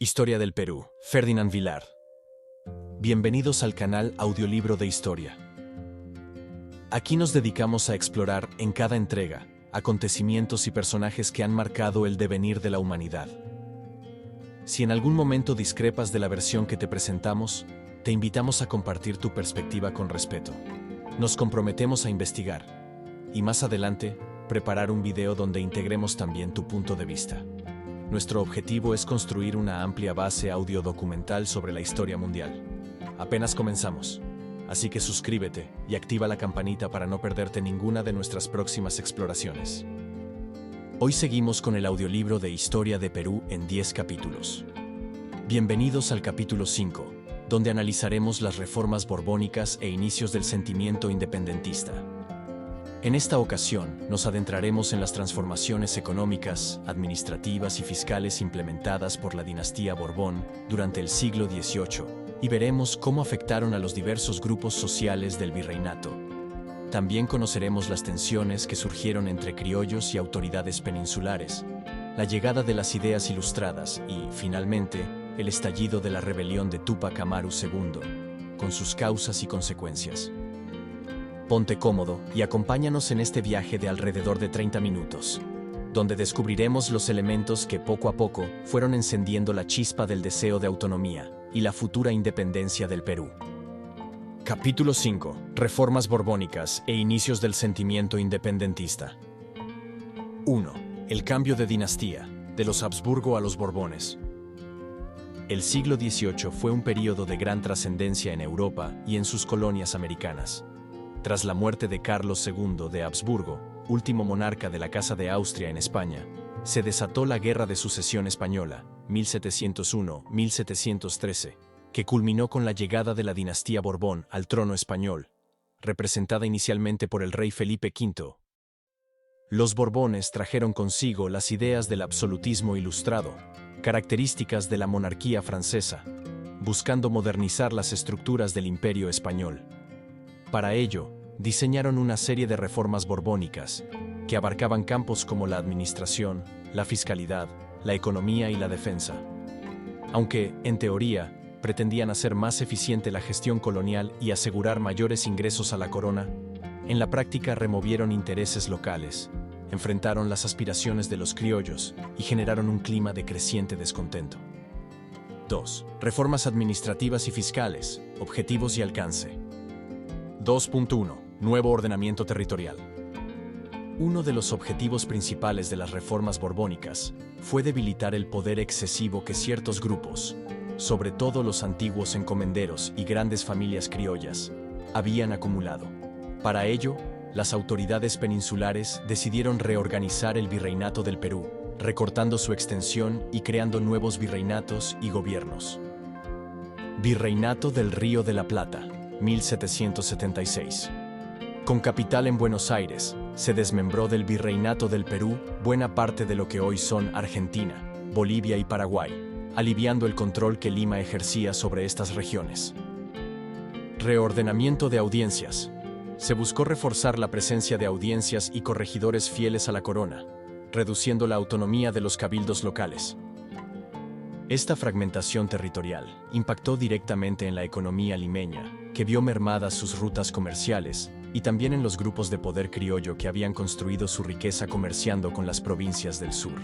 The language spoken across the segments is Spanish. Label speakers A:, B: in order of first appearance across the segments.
A: Historia del Perú, Ferdinand Vilar. Bienvenidos al canal Audiolibro de Historia. Aquí nos dedicamos a explorar, en cada entrega, acontecimientos y personajes que han marcado el devenir de la humanidad. Si en algún momento discrepas de la versión que te presentamos, te invitamos a compartir tu perspectiva con respeto. Nos comprometemos a investigar, y más adelante, preparar un video donde integremos también tu punto de vista. Nuestro objetivo es construir una amplia base audiodocumental sobre la historia mundial. Apenas comenzamos, así que suscríbete y activa la campanita para no perderte ninguna de nuestras próximas exploraciones. Hoy seguimos con el audiolibro de Historia de Perú en 10 capítulos. Bienvenidos al capítulo 5, donde analizaremos las reformas borbónicas e inicios del sentimiento independentista. En esta ocasión, nos adentraremos en las transformaciones económicas, administrativas y fiscales implementadas por la dinastía Borbón durante el siglo XVIII, y veremos cómo afectaron a los diversos grupos sociales del virreinato. También conoceremos las tensiones que surgieron entre criollos y autoridades peninsulares, la llegada de las ideas ilustradas y, finalmente, el estallido de la rebelión de Túpac Amaru II, con sus causas y consecuencias. Ponte cómodo y acompáñanos en este viaje de alrededor de 30 minutos, donde descubriremos los elementos que poco a poco fueron encendiendo la chispa del deseo de autonomía y la futura independencia del Perú. Capítulo 5. Reformas borbónicas e inicios del sentimiento independentista. 1. El cambio de dinastía, de los Habsburgo a los Borbones. El siglo XVIII fue un período de gran trascendencia en Europa y en sus colonias americanas. Tras la muerte de Carlos II de Habsburgo, último monarca de la Casa de Austria en España, se desató la Guerra de Sucesión Española, 1701-1713, que culminó con la llegada de la dinastía Borbón al trono español, representada inicialmente por el rey Felipe V. Los Borbones trajeron consigo las ideas del absolutismo ilustrado, características de la monarquía francesa, buscando modernizar las estructuras del imperio español. Para ello, diseñaron una serie de reformas borbónicas, que abarcaban campos como la administración, la fiscalidad, la economía y la defensa. Aunque, en teoría, pretendían hacer más eficiente la gestión colonial y asegurar mayores ingresos a la corona, en la práctica removieron intereses locales, enfrentaron las aspiraciones de los criollos y generaron un clima de creciente descontento. 2. Reformas administrativas y fiscales, objetivos y alcance. 2.1. Nuevo ordenamiento territorial. Uno de los objetivos principales de las reformas borbónicas fue debilitar el poder excesivo que ciertos grupos, sobre todo los antiguos encomenderos y grandes familias criollas, habían acumulado. Para ello, las autoridades peninsulares decidieron reorganizar el virreinato del Perú, recortando su extensión y creando nuevos virreinatos y gobiernos. Virreinato del Río de la Plata, 1776. Con capital en Buenos Aires, se desmembró del Virreinato del Perú buena parte de lo que hoy son Argentina, Bolivia y Paraguay, aliviando el control que Lima ejercía sobre estas regiones. Reordenamiento de audiencias. Se buscó reforzar la presencia de audiencias y corregidores fieles a la corona, reduciendo la autonomía de los cabildos locales. Esta fragmentación territorial impactó directamente en la economía limeña, que vio mermadas sus rutas comerciales, y también en los grupos de poder criollo que habían construido su riqueza comerciando con las provincias del sur.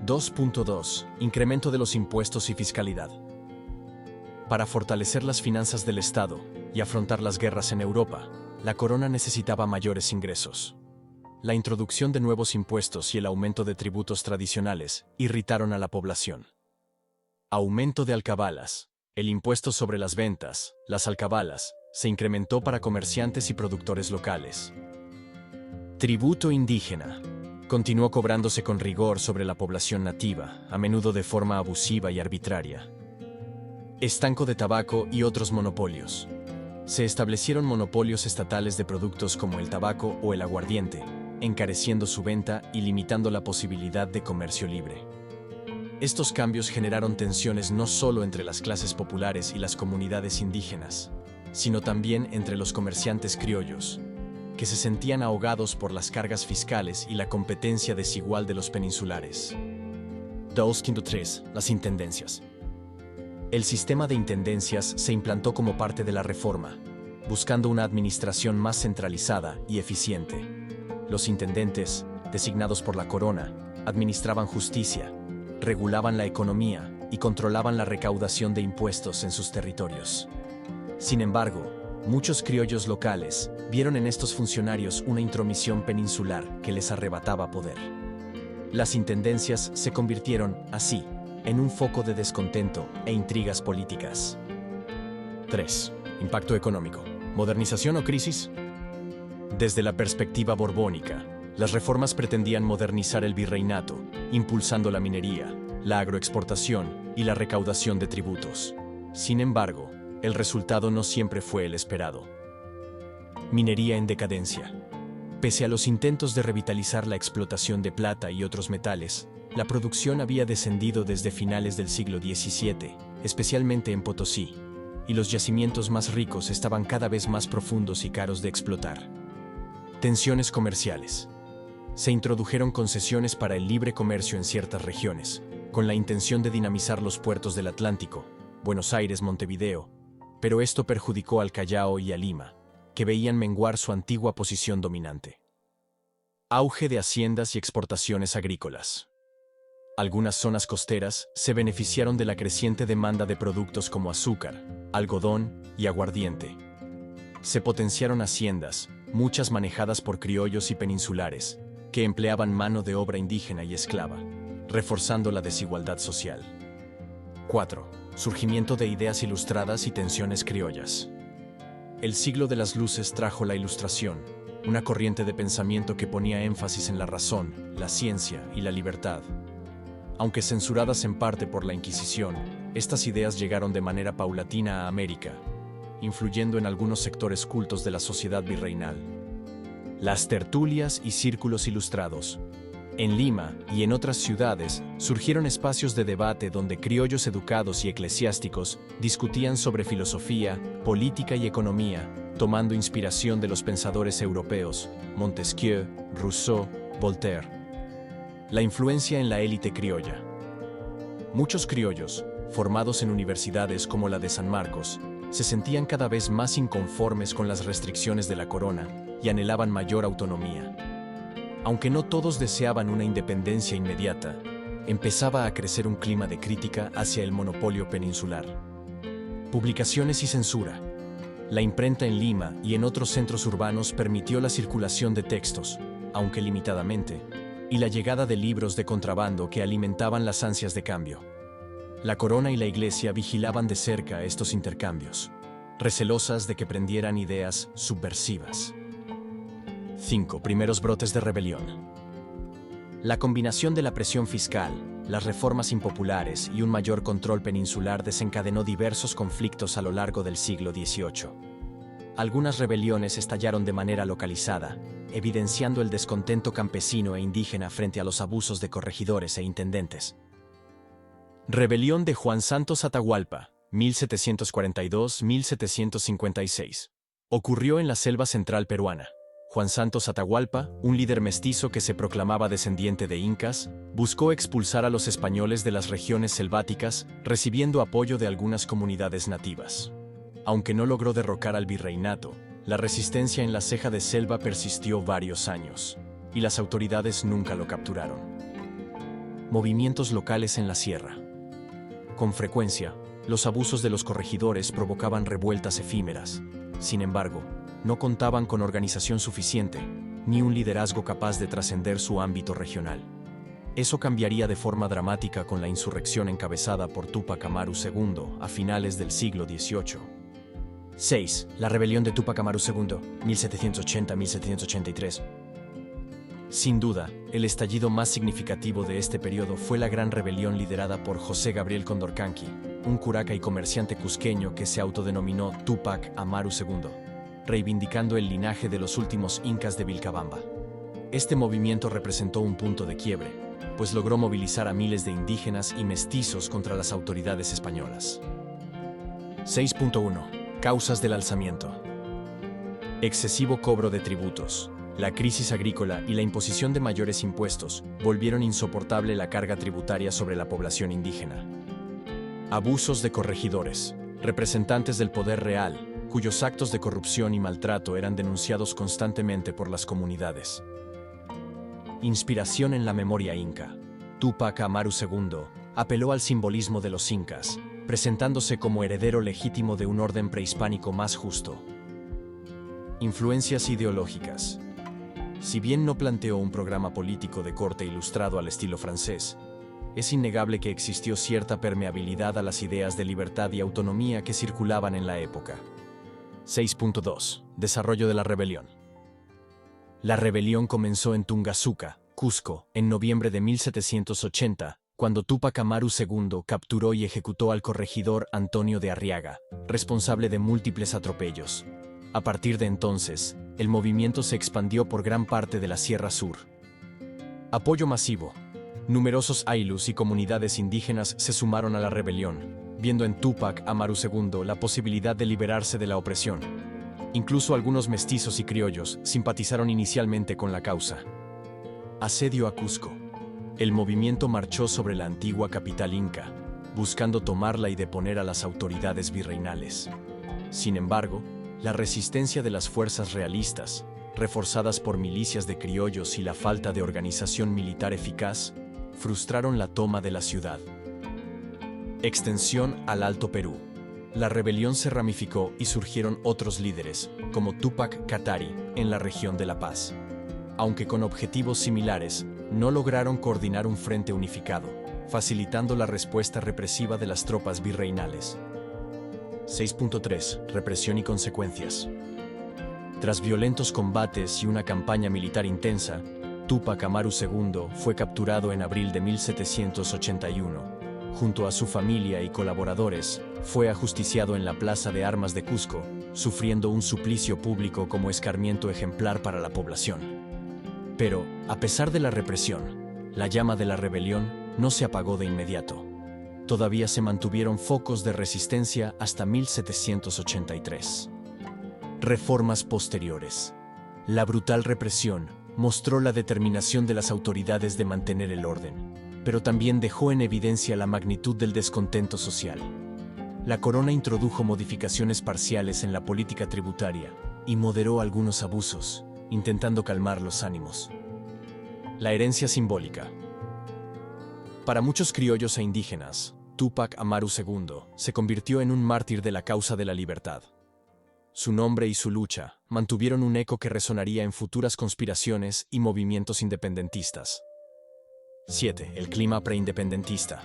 A: 2.2. Incremento de los impuestos y fiscalidad. Para fortalecer las finanzas del Estado y afrontar las guerras en Europa, la corona necesitaba mayores ingresos. La introducción de nuevos impuestos y el aumento de tributos tradicionales irritaron a la población. Aumento de alcabalas. El impuesto sobre las ventas, las alcabalas, se incrementó para comerciantes y productores locales. Tributo indígena. Continuó cobrándose con rigor sobre la población nativa, a menudo de forma abusiva y arbitraria. Estanco de tabaco y otros monopolios. Se establecieron monopolios estatales de productos como el tabaco o el aguardiente, encareciendo su venta y limitando la posibilidad de comercio libre. Estos cambios generaron tensiones no solo entre las clases populares y las comunidades indígenas, sino también entre los comerciantes criollos, que se sentían ahogados por las cargas fiscales y la competencia desigual de los peninsulares. 2.3. Las intendencias. El sistema de intendencias se implantó como parte de la reforma, buscando una administración más centralizada y eficiente. Los intendentes, designados por la corona, administraban justicia, regulaban la economía y controlaban la recaudación de impuestos en sus territorios. Sin embargo, muchos criollos locales vieron en estos funcionarios una intromisión peninsular que les arrebataba poder. Las intendencias se convirtieron, así, en un foco de descontento e intrigas políticas. 3. Impacto económico. ¿Modernización o crisis? Desde la perspectiva borbónica, las reformas pretendían modernizar el virreinato, impulsando la minería, la agroexportación y la recaudación de tributos. Sin embargo, el resultado no siempre fue el esperado. Minería en decadencia. Pese a los intentos de revitalizar la explotación de plata y otros metales, la producción había descendido desde finales del siglo XVII, especialmente en Potosí, y los yacimientos más ricos estaban cada vez más profundos y caros de explotar. Tensiones comerciales. Se introdujeron concesiones para el libre comercio en ciertas regiones, con la intención de dinamizar los puertos del Atlántico, Buenos Aires, Montevideo, pero esto perjudicó al Callao y a Lima, que veían menguar su antigua posición dominante. Auge de haciendas y exportaciones agrícolas. Algunas zonas costeras se beneficiaron de la creciente demanda de productos como azúcar, algodón y aguardiente. Se potenciaron haciendas, muchas manejadas por criollos y peninsulares, que empleaban mano de obra indígena y esclava, reforzando la desigualdad social. 4. Surgimiento de ideas ilustradas y tensiones criollas. El siglo de las luces trajo la Ilustración, una corriente de pensamiento que ponía énfasis en la razón, la ciencia y la libertad. Aunque censuradas en parte por la Inquisición, estas ideas llegaron de manera paulatina a América, influyendo en algunos sectores cultos de la sociedad virreinal. Las tertulias y círculos ilustrados. En Lima y en otras ciudades surgieron espacios de debate donde criollos educados y eclesiásticos discutían sobre filosofía, política y economía, tomando inspiración de los pensadores europeos, Montesquieu, Rousseau, Voltaire. La influencia en la élite criolla. Muchos criollos, formados en universidades como la de San Marcos, se sentían cada vez más inconformes con las restricciones de la corona y anhelaban mayor autonomía. Aunque no todos deseaban una independencia inmediata, empezaba a crecer un clima de crítica hacia el monopolio peninsular. Publicaciones y censura. La imprenta en Lima y en otros centros urbanos permitió la circulación de textos, aunque limitadamente, y la llegada de libros de contrabando que alimentaban las ansias de cambio. La corona y la iglesia vigilaban de cerca estos intercambios, recelosas de que prendieran ideas subversivas. 5. Primeros brotes de rebelión. La combinación de la presión fiscal, las reformas impopulares y un mayor control peninsular desencadenó diversos conflictos a lo largo del siglo XVIII. Algunas rebeliones estallaron de manera localizada, evidenciando el descontento campesino e indígena frente a los abusos de corregidores e intendentes. Rebelión de Juan Santos Atahualpa, 1742-1756. Ocurrió en la selva central peruana. Juan Santos Atahualpa, un líder mestizo que se proclamaba descendiente de incas, buscó expulsar a los españoles de las regiones selváticas, recibiendo apoyo de algunas comunidades nativas. Aunque no logró derrocar al virreinato, la resistencia en la ceja de selva persistió varios años, y las autoridades nunca lo capturaron. Movimientos locales en la sierra. Con frecuencia, los abusos de los corregidores provocaban revueltas efímeras. Sin embargo, no contaban con organización suficiente, ni un liderazgo capaz de trascender su ámbito regional. Eso cambiaría de forma dramática con la insurrección encabezada por Túpac Amaru II a finales del siglo XVIII. 6. La rebelión de Túpac Amaru II, 1780-1783. Sin duda, el estallido más significativo de este periodo fue la gran rebelión liderada por José Gabriel Condorcanqui, un curaca y comerciante cusqueño que se autodenominó Túpac Amaru II, reivindicando el linaje de los últimos incas de Vilcabamba. Este movimiento representó un punto de quiebre, pues logró movilizar a miles de indígenas y mestizos contra las autoridades españolas. 6.1. Causas del alzamiento. Excesivo cobro de tributos. La crisis agrícola y la imposición de mayores impuestos volvieron insoportable la carga tributaria sobre la población indígena. Abusos de corregidores, representantes del poder real, cuyos actos de corrupción y maltrato eran denunciados constantemente por las comunidades. Inspiración en la memoria inca. Túpac Amaru II apeló al simbolismo de los incas, presentándose como heredero legítimo de un orden prehispánico más justo. Influencias ideológicas. Si bien no planteó un programa político de corte ilustrado al estilo francés, es innegable que existió cierta permeabilidad a las ideas de libertad y autonomía que circulaban en la época. 6.2. Desarrollo de la rebelión. La rebelión comenzó en Tungazuca, Cusco, en noviembre de 1780, cuando Túpac Amaru II capturó y ejecutó al corregidor Antonio de Arriaga, responsable de múltiples atropellos. A partir de entonces, el movimiento se expandió por gran parte de la Sierra Sur. Apoyo masivo. Numerosos aylus y comunidades indígenas se sumaron a la rebelión, viendo en Túpac Amaru II la posibilidad de liberarse de la opresión. Incluso algunos mestizos y criollos simpatizaron inicialmente con la causa. Asedio a Cusco. El movimiento marchó sobre la antigua capital inca, buscando tomarla y deponer a las autoridades virreinales. Sin embargo, la resistencia de las fuerzas realistas, reforzadas por milicias de criollos y la falta de organización militar eficaz, frustraron la toma de la ciudad. Extensión al Alto Perú. La rebelión se ramificó y surgieron otros líderes, como Túpac Katari, en la región de La Paz. Aunque con objetivos similares, no lograron coordinar un frente unificado, facilitando la respuesta represiva de las tropas virreinales. 6.3. Represión y consecuencias. Tras violentos combates y una campaña militar intensa, Túpac Amaru II fue capturado en abril de 1781. Junto a su familia y colaboradores, fue ajusticiado en la Plaza de Armas de Cusco, sufriendo un suplicio público como escarmiento ejemplar para la población. Pero, a pesar de la represión, la llama de la rebelión no se apagó de inmediato. Todavía se mantuvieron focos de resistencia hasta 1783. Reformas posteriores. La brutal represión mostró la determinación de las autoridades de mantener el orden, pero también dejó en evidencia la magnitud del descontento social. La corona introdujo modificaciones parciales en la política tributaria y moderó algunos abusos, intentando calmar los ánimos. La herencia simbólica. Para muchos criollos e indígenas, Túpac Amaru II se convirtió en un mártir de la causa de la libertad. Su nombre y su lucha mantuvieron un eco que resonaría en futuras conspiraciones y movimientos independentistas. 7. El clima preindependentista.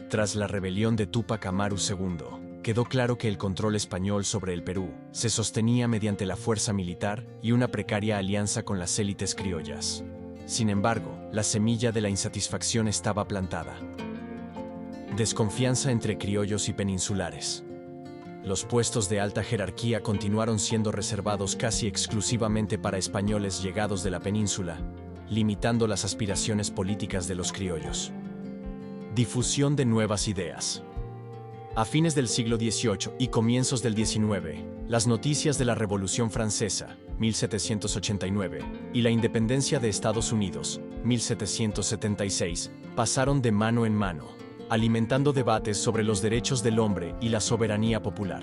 A: Tras la rebelión de Túpac Amaru II, quedó claro que el control español sobre el Perú se sostenía mediante la fuerza militar y una precaria alianza con las élites criollas. Sin embargo, la semilla de la insatisfacción estaba plantada. Desconfianza entre criollos y peninsulares. Los puestos de alta jerarquía continuaron siendo reservados casi exclusivamente para españoles llegados de la península, limitando las aspiraciones políticas de los criollos. Difusión de nuevas ideas. A fines del siglo XVIII y comienzos del XIX, las noticias de la Revolución Francesa, 1789, y la independencia de Estados Unidos, 1776, pasaron de mano en mano, alimentando debates sobre los derechos del hombre y la soberanía popular.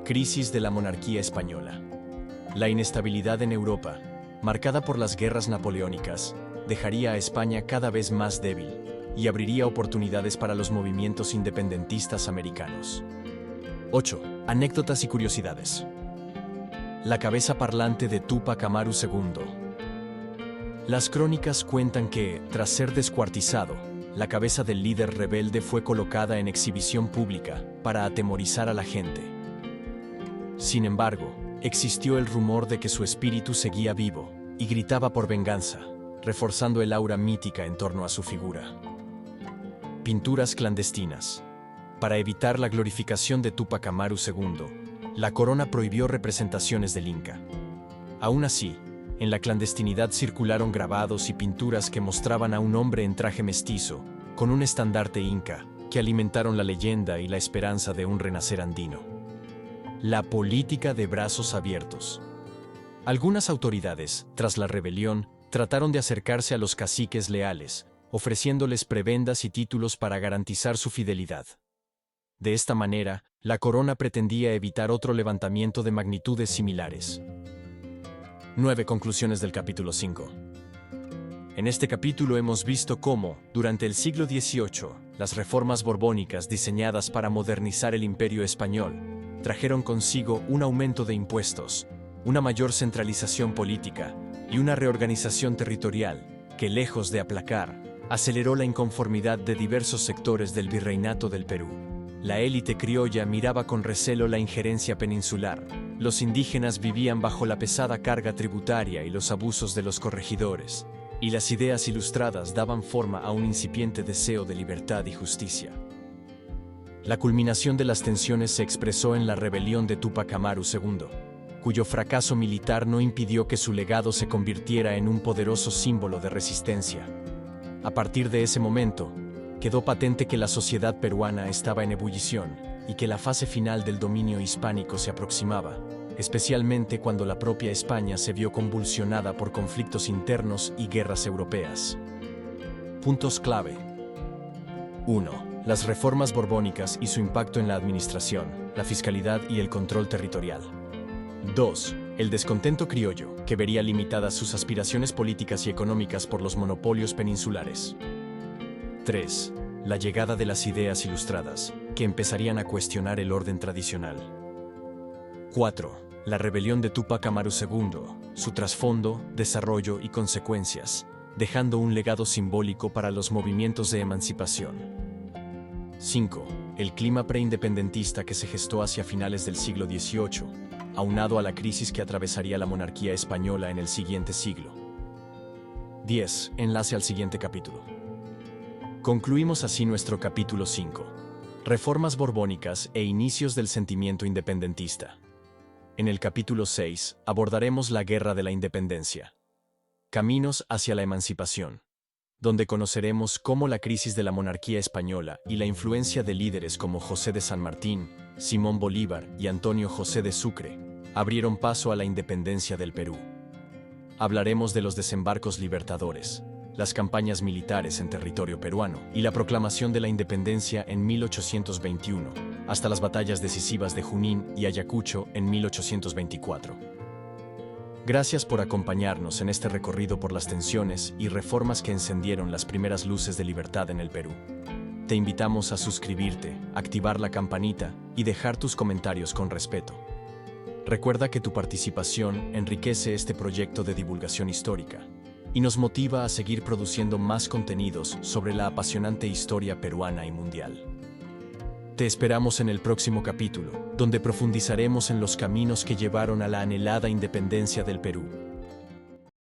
A: Crisis de la monarquía española. La inestabilidad en Europa, marcada por las guerras napoleónicas, dejaría a España cada vez más débil y abriría oportunidades para los movimientos independentistas americanos. 8. Anécdotas y curiosidades. La cabeza parlante de Túpac Amaru II. Las crónicas cuentan que, tras ser descuartizado, la cabeza del líder rebelde fue colocada en exhibición pública para atemorizar a la gente. Sin embargo, existió el rumor de que su espíritu seguía vivo y gritaba por venganza, reforzando el aura mítica en torno a su figura. Pinturas clandestinas. Para evitar la glorificación de Túpac Amaru II, la corona prohibió representaciones del Inca. Aún así, en la clandestinidad circularon grabados y pinturas que mostraban a un hombre en traje mestizo, con un estandarte inca, que alimentaron la leyenda y la esperanza de un renacer andino. La política de brazos abiertos. Algunas autoridades, tras la rebelión, trataron de acercarse a los caciques leales, ofreciéndoles prebendas y títulos para garantizar su fidelidad. De esta manera, la corona pretendía evitar otro levantamiento de magnitudes similares. 9 conclusiones del capítulo 5. En este capítulo hemos visto cómo, durante el siglo XVIII, las reformas borbónicas diseñadas para modernizar el Imperio español trajeron consigo un aumento de impuestos, una mayor centralización política y una reorganización territorial que, lejos de aplacar, aceleró la inconformidad de diversos sectores del Virreinato del Perú. La élite criolla miraba con recelo la injerencia peninsular, los indígenas vivían bajo la pesada carga tributaria y los abusos de los corregidores, y las ideas ilustradas daban forma a un incipiente deseo de libertad y justicia. La culminación de las tensiones se expresó en la rebelión de Túpac Amaru II, cuyo fracaso militar no impidió que su legado se convirtiera en un poderoso símbolo de resistencia. A partir de ese momento, quedó patente que la sociedad peruana estaba en ebullición y que la fase final del dominio hispánico se aproximaba, especialmente cuando la propia España se vio convulsionada por conflictos internos y guerras europeas. Puntos clave. 1. Las reformas borbónicas y su impacto en la administración, la fiscalidad y el control territorial. 2. El descontento criollo, que vería limitadas sus aspiraciones políticas y económicas por los monopolios peninsulares. 3. La llegada de las ideas ilustradas, que empezarían a cuestionar el orden tradicional. 4. La rebelión de Túpac Amaru II, su trasfondo, desarrollo y consecuencias, dejando un legado simbólico para los movimientos de emancipación. 5. El clima preindependentista que se gestó hacia finales del siglo XVIII, aunado a la crisis que atravesaría la monarquía española en el siguiente siglo. 10. Enlace al siguiente capítulo. Concluimos así nuestro capítulo 5. Reformas borbónicas e inicios del sentimiento independentista. En el capítulo 6 abordaremos la Guerra de la Independencia. Caminos hacia la emancipación, donde conoceremos cómo la crisis de la monarquía española y la influencia de líderes como José de San Martín, Simón Bolívar y Antonio José de Sucre abrieron paso a la independencia del Perú. Hablaremos de los desembarcos libertadores, las campañas militares en territorio peruano y la proclamación de la independencia en 1821, hasta las batallas decisivas de Junín y Ayacucho en 1824. Gracias por acompañarnos en este recorrido por las tensiones y reformas que encendieron las primeras luces de libertad en el Perú. Te invitamos a suscribirte, activar la campanita y dejar tus comentarios con respeto. Recuerda que tu participación enriquece este proyecto de divulgación histórica y nos motiva a seguir produciendo más contenidos sobre la apasionante historia peruana y mundial. Te esperamos en el próximo capítulo, donde profundizaremos en los caminos que llevaron a la anhelada independencia del Perú.